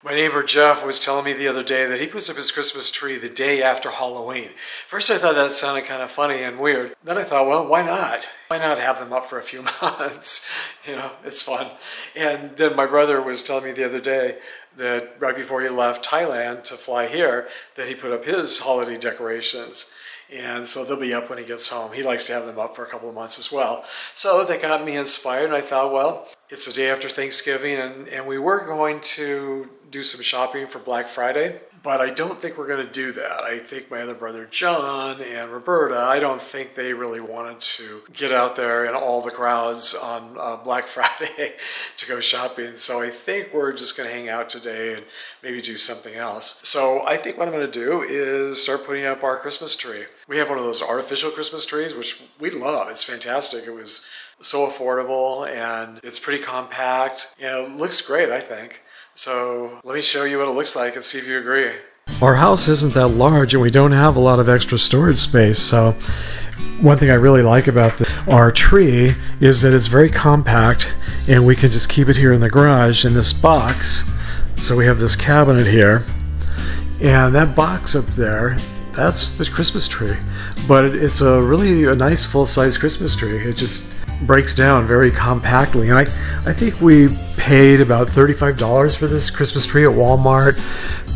My neighbor Jeff was telling me the other day that he puts up his Christmas tree the day after Halloween. First I thought that sounded kind of funny and weird. Then I thought, well, why not? Why not have them up for a few months? You know, it's fun. And then my brother was telling me the other day that right before he left Thailand to fly here, that he put up his holiday decorations. And so they'll be up when he gets home. He likes to have them up for a couple of months as well. So that got me inspired, and I thought, well, it's the day after Thanksgiving, and we were going to do some shopping for Black Friday, but I don't think we're going to do that. I think my other brother John and Roberta, I don't think they really wanted to get out there in all the crowds on Black Friday to go shopping. So I think we're just going to hang out today and maybe do something else. So I think what I'm going to do is start putting up our Christmas tree. We have one of those artificial Christmas trees, which we love. It's fantastic. It was so affordable and it's pretty compact and it looks great, I think. So let me show you what it looks like and see if you agree. Our house isn't that large and we don't have a lot of extra storage space. So one thing I really like about our tree is that it's very compact and we can just keep it here in the garage in this box. So we have this cabinet here and that box up there, that's the Christmas tree. But it's a really nice full-size Christmas tree. It just breaks down very compactly. And I think we paid about $35 for this Christmas tree at Walmart.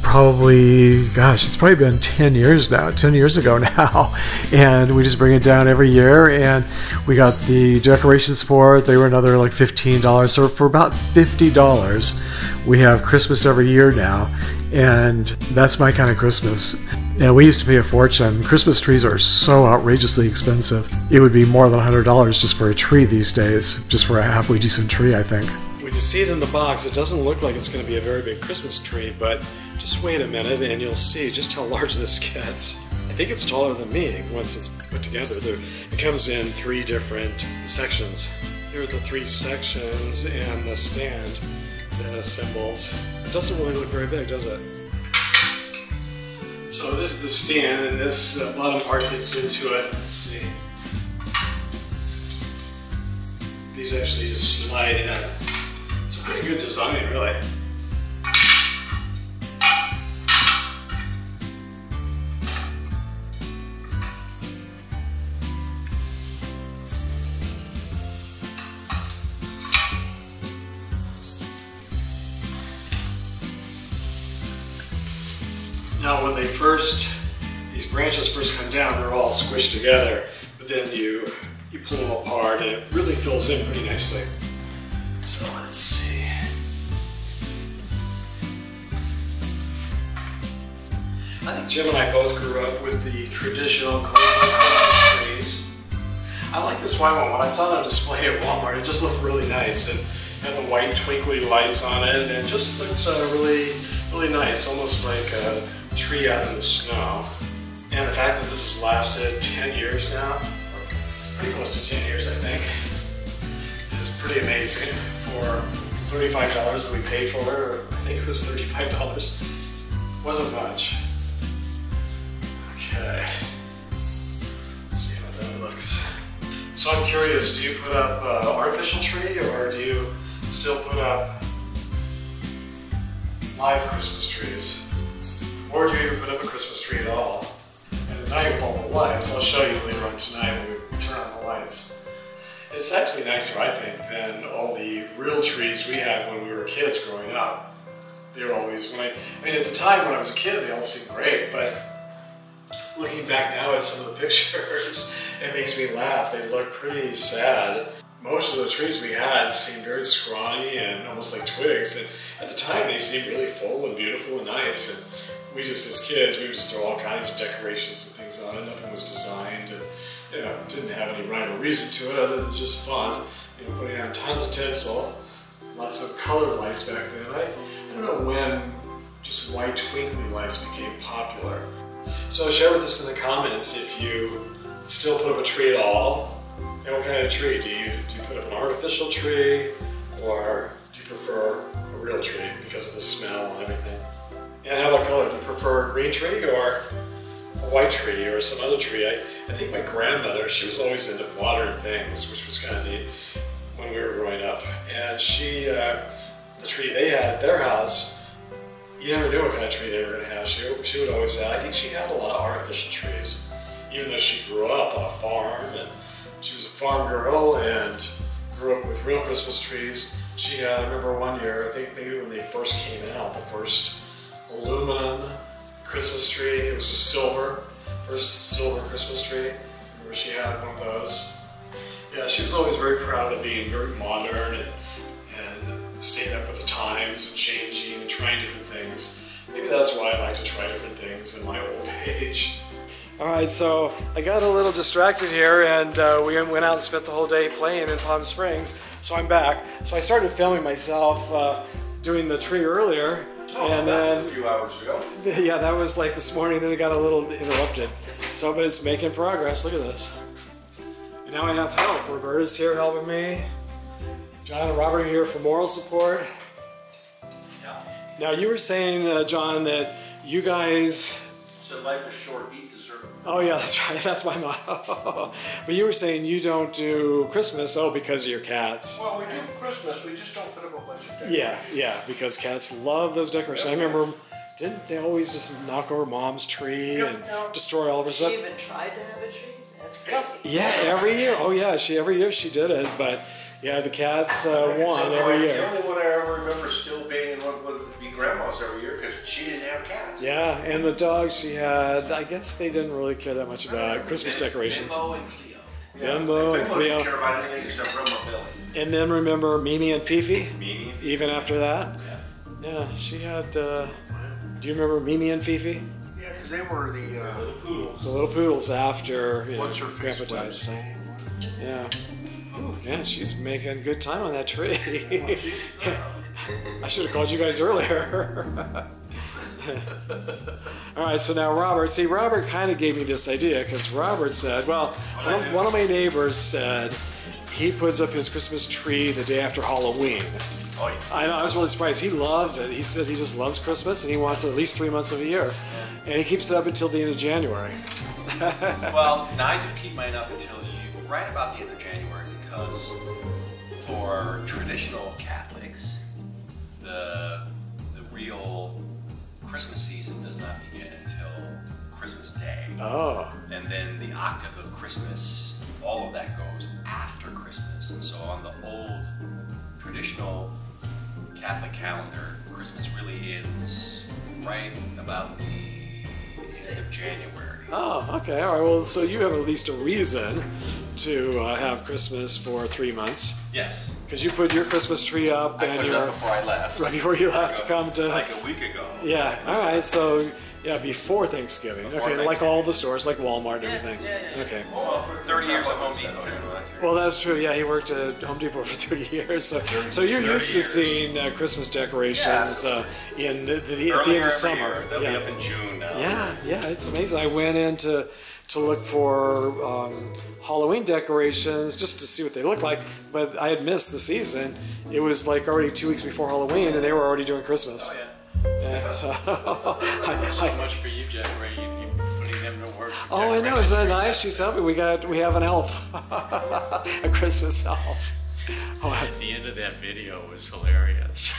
Probably, gosh, it's probably been 10 years now, 10 years ago now. And we just bring it down every year and we got the decorations for it. They were another like $15. So for about $50, we have Christmas every year now. And that's my kind of Christmas. And we used to pay a fortune. Christmas trees are so outrageously expensive. It would be more than $100 just for a tree these days, just for a halfway decent tree, I think. When you see it in the box, it doesn't look like it's going to be a very big Christmas tree, but just wait a minute and you'll see just how large this gets. I think it's taller than me once it's put together. It comes in 3 different sections. Here are the 3 sections and the stand that assembles. It doesn't really look very big, does it? So this is the stand, and this bottom part fits into it. Let's see. These actually just slide in. It's a pretty good design, really. Now when these branches first come down, they're all squished together, but then you pull them apart and it really fills in pretty nicely. So let's see. I think Jim and I both grew up with the traditional Colombian Christmas trees. I like this white one. When I saw it on display at Walmart, it just looked really nice. It had the white twinkly lights on it and it just looked really nice, almost like a tree out in the snow. And the fact that this has lasted 10 years now, or pretty close to 10 years I think, is pretty amazing for $35 that we paid for it, or I think it was $35. Wasn't much. Okay, let's see how that looks. So I'm curious, do you put up an artificial tree or do you still put up live Christmas trees? Or do you even put up a Christmas tree at all? And at night with all the lights, I'll show you later on tonight when we turn on the lights. It's actually nicer, I think, than all the real trees we had when we were kids growing up. They were always, I mean at the time when I was a kid, they all seemed great, but looking back now at some of the pictures, it makes me laugh. They look pretty sad. Most of the trees we had seemed very scrawny and almost like twigs, and at the time they seemed really full and beautiful and nice. And we just, as kids, we would just throw all kinds of decorations and things on it. Nothing was designed, and didn't have any rhyme or reason to it other than just fun. Putting on tons of tinsel, lots of colored lights back then. I don't know when just white twinkly lights became popular. So share with us in the comments if you still put up a tree at all, and what kind of tree. Do you put up an artificial tree, or do you prefer a real tree because of the smell and everything? And how about color? Do you prefer a green tree or a white tree or some other tree? I think my grandmother, she was always into modern things, which was kind of neat when we were growing up. And she, the tree they had at their house you never knew what kind of tree they were going to have. She would always say, I think she had a lot of artificial trees, even though she grew up on a farm, and she was a farm girl and grew up with real Christmas trees. She had, I remember one year, I think maybe when they first came out, the first aluminum Christmas tree, it was just silver, first silver Christmas tree. I remember she had one of those. Yeah, she was always very proud of being very modern and staying up with the times and changing and trying different things. Maybe that's why I like to try different things in my old age. All right, so I got a little distracted here, and we went out and spent the whole day playing in Palm Springs. So I'm back. So I started filming myself doing the tree earlier. Oh, and then a few hours ago. Yeah, that was like this morning, then it got a little interrupted. So, but it's making progress. Look at this. And now I have help. Roberta's here helping me. John and Robert are here for moral support. Yeah. Now you were saying, John, that you guys... So life is short, eat dessert. Oh yeah, that's right. That's my motto. But you were saying you don't do Christmas, because of your cats. Well, we do Christmas, we just don't put up a bunch of decorations. Yeah, because cats love those decorations. I remember, didn't they always just knock over Mom's tree and destroy all of her stuff? She even tried to have a tree? That's crazy. Yeah, every year. Oh yeah, every year she did it, but yeah, the cats won every year. The only one I ever remember still being in one would be Grandma's every year because she didn't have cats. Yeah, and the dogs she had, I guess they didn't really care that much about Christmas decorations. Bimbo and Cleo. Bimbo and Cleo. Didn't care about anything except Roma Billy. And then remember Mimi and Fifi? Mimi. Even after that? Yeah. Yeah, she had, do you remember Mimi and Fifi? Yeah, because they were the little poodles. The little poodles after What's her face? Grandpa died. So, yeah. Ooh, yeah, she's making good time on that tree. I should have called you guys earlier. All right, so now Robert. See, Robert kind of gave me this idea because Robert said, well, one of my neighbors said he puts up his Christmas tree the day after Halloween. Oh, yeah. I know, I was really surprised. He loves it. He said he just loves Christmas and he wants it at least 3 months of the year. And he keeps it up until the end of January. Well, now I do keep mine up until right about the end of January because for traditional Catholics, the real Christmas season does not begin until Christmas Day. Oh. And then the octave of Christmas, all of that goes after Christmas. And so on the old traditional Catholic calendar, Christmas really ends right about the end of January. Oh, okay. All right. Well, so you have at least a reason to have Christmas for 3 months. Yes. Because you put your Christmas tree up I and put it you're up before I left. right before you left to come to. Like a week ago. Yeah. All right. So yeah, before Thanksgiving. Before Okay. Thanksgiving. Like all the stores, like Walmart and Yeah, everything. yeah. Okay. Well, for 30 years at Home Depot. Well, that's true. Yeah, he worked at Home Depot for 30 years. So you're used to seeing Christmas decorations in at the end of summer. They'll be up in June now. Yeah, it's amazing. I went in to look for Halloween decorations just to see what they look like, but I had missed the season. It was like already 2 weeks before Halloween, and they were already doing Christmas. Oh, yeah. Yeah, so So much for you, Jennifer. You putting them to work. Oh, I know. Isn't that nice? She's helping. We have an elf, a Christmas elf. Oh, At the end of that video was hilarious.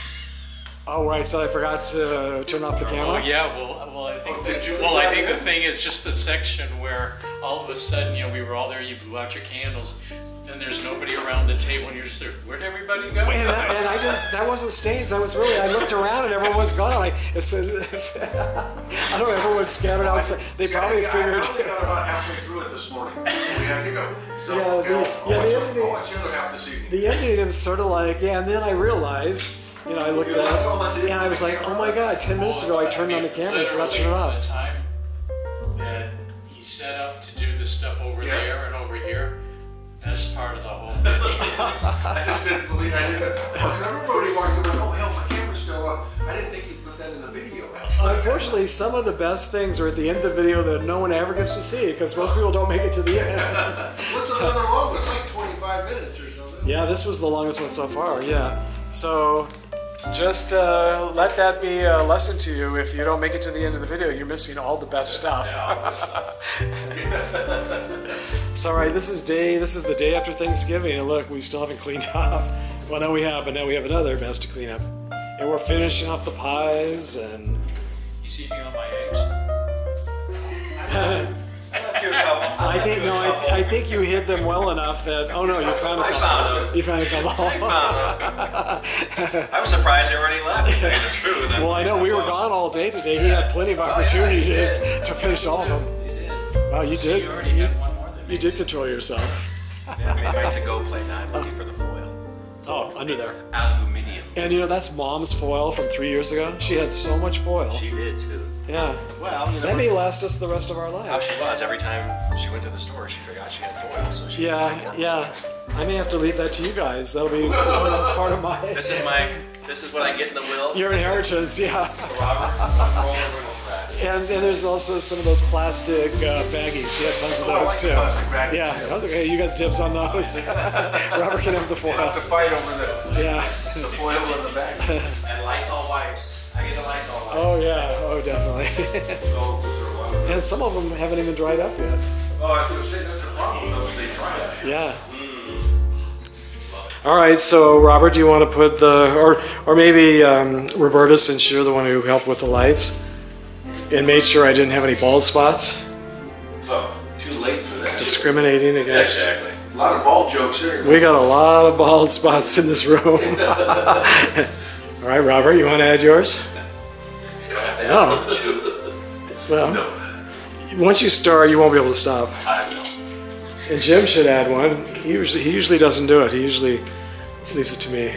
oh, right. So I forgot to turn off the camera. Oh yeah. Well, I think the thing is just the section where all of a sudden, we were all there. You blew out your candles. Then there's nobody around the table, and you're just there. Where'd everybody go? Wait, that wasn't staged. I looked around and everyone was gone. I don't know, everyone scattered out. They probably figured. I only got about halfway through it this morning. We had to go. So, I'll watch the other half this evening. The ending was sort of like, and then I realized, I looked at it, and I was like, oh my God, 10 minutes ago I turned on the camera and forgot to turn it off. The time that he set up to do the stuff over there and over here, that's part of the whole video. I just didn't believe I did it. Because I remember when he walked in, oh hell, my camera's still up. I didn't think he'd put that in the video. Unfortunately, some of the best things are at the end of the video that no one ever gets to see because most people don't make it to the end. What's another long one? It's like 25 minutes or something. Yeah, this was the longest one so far, yeah. So just let that be a lesson to you. If you don't make it to the end of the video, you're missing all the best stuff. So, all right, this is the day after Thanksgiving, and look, we still haven't cleaned up. Well, no, we have, but now we have another mess to clean up. And we're finishing off the pies, and You see me on my eggs? I think no. I think you hid them well enough that. Oh no, you found a couple. found them. You found a couple. I was surprised they already left, to tell you the truth. Well, I know we were gone all day today. He had plenty of opportunity to finish all of them. You did. Wow, you So did. you already had one more than me. You did control yourself. Yeah, we made to-go plate now. I'm looking for the foil. Oh, under there. Aluminium. And you know, that's Mom's foil from 3 years ago. She had so much foil. She did too. Yeah. Well, you know, That may last us the rest of our how lives. she was. Every time she went to the store, she forgot she had foil. So she Yeah. I may have to leave that to you guys. That'll be part of my This is what I get in the will. your inheritance. Yeah. Robert, roll the rental track. And there's also some of those plastic baggies. Yeah, tons of Oh, I those like too. plastic baggies, Yeah. yeah. Okay, you got dibs on those. Robert can have the We'll have to foil. fight over Yeah. the foil in the bag. And Lysol wipes. I get a Lysol wipe. Oh yeah. Oh definitely. Oh, those are a lot of And some of them haven't even dried up yet. Oh, I was going to say, that's a problem, though, they try it. Yeah. All right, so Robert, do you want to put or maybe Roberta, since you're the one who helped with the lights and made sure I didn't have any bald spots, Oh, too late for that. discriminating against. Exactly. A lot of ball jokes here. We got a lot of bald spots in this room. All right, Robert, you want to add yours? No. Well, once you start, you won't be able to stop. I will. And Jim should add one. He usually doesn't do it. He usually leaves it to me.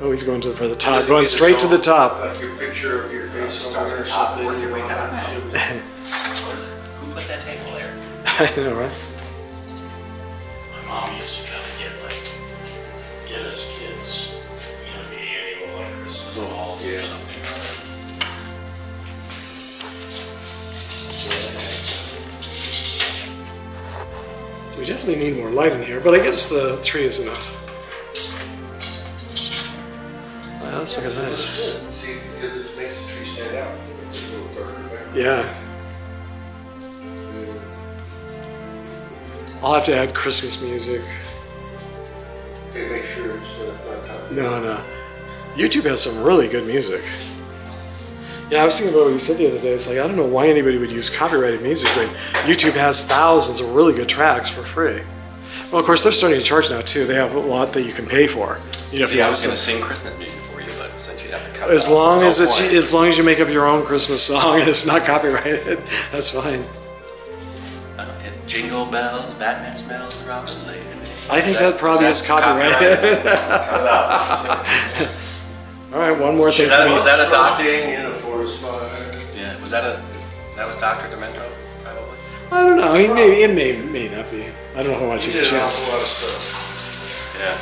Oh, he's going for the top, going straight to the top. Like your picture of your face Start over at there. the top, something. work your way down. Who put that table there? I know, right? My mom used to kind of get us kids, the annual like Christmas balls or something. We definitely need more light in here, but I guess the tree is enough. Wow, that's looking nice. See, because it makes the tree stand out. It's a little darker back. Yeah. I'll have to add Christmas music. Okay, make sure it's not copy. No. YouTube has some really good music. Yeah, I was thinking about what you said the other day. It's like, I don't know why anybody would use copyrighted music when YouTube has thousands of really good tracks for free. Well, of course, they're starting to charge now, too. They have a lot that you can pay for. You know, if you I have was going to some- sing Christmas music for you, but since you have to cut as it out, long there's as no point. as long as you make up your own Christmas song and it's not copyrighted, that's fine. And Jingle bells, Batman smells, Robin Lady. I think that probably is copyrighted. Cut it out. All right, one more thing for me. Was that a doctor? In a forest fire. Yeah, that was Dr. Demento, probably? I don't know. It may not be. I don't know how much you He can did an chance. awful lot of stuff.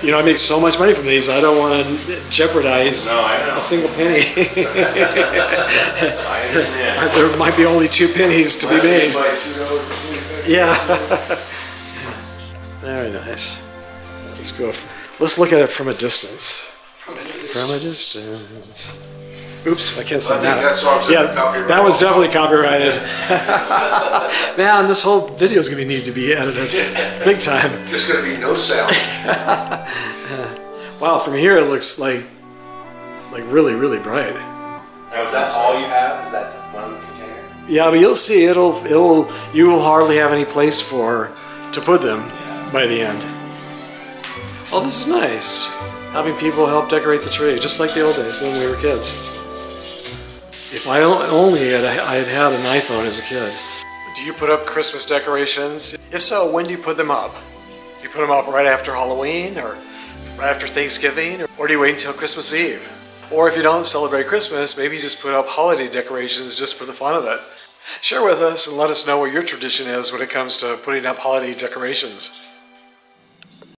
Yeah. You know, I make so much money from these. I don't want to jeopardize No, I know. a single penny. I understand. There might be only 2 pennies to be made. By $2.25. Yeah. Very nice. Let's go. Let's look at it from a distance. From a distance. Oops, I can't say I think that. that song's Yeah, copyrighted. that was definitely copyrighted. Man, this whole video is going to need to be edited, big time. Just gonna be no sound. Wow, from here it looks like really, really bright. Now, is that all you have? Is that one container? Yeah, but you'll see, you will hardly have any place to put them by the end. Oh, this is nice. Having people help decorate the tree, just like the old days when we were kids. If I only had an iPhone as a kid. Do you put up Christmas decorations? If so, when do you put them up? Do you put them up right after Halloween or right after Thanksgiving? Or do you wait until Christmas Eve? Or if you don't celebrate Christmas, maybe you just put up holiday decorations just for the fun of it. Share with us and let us know what your tradition is when it comes to putting up holiday decorations.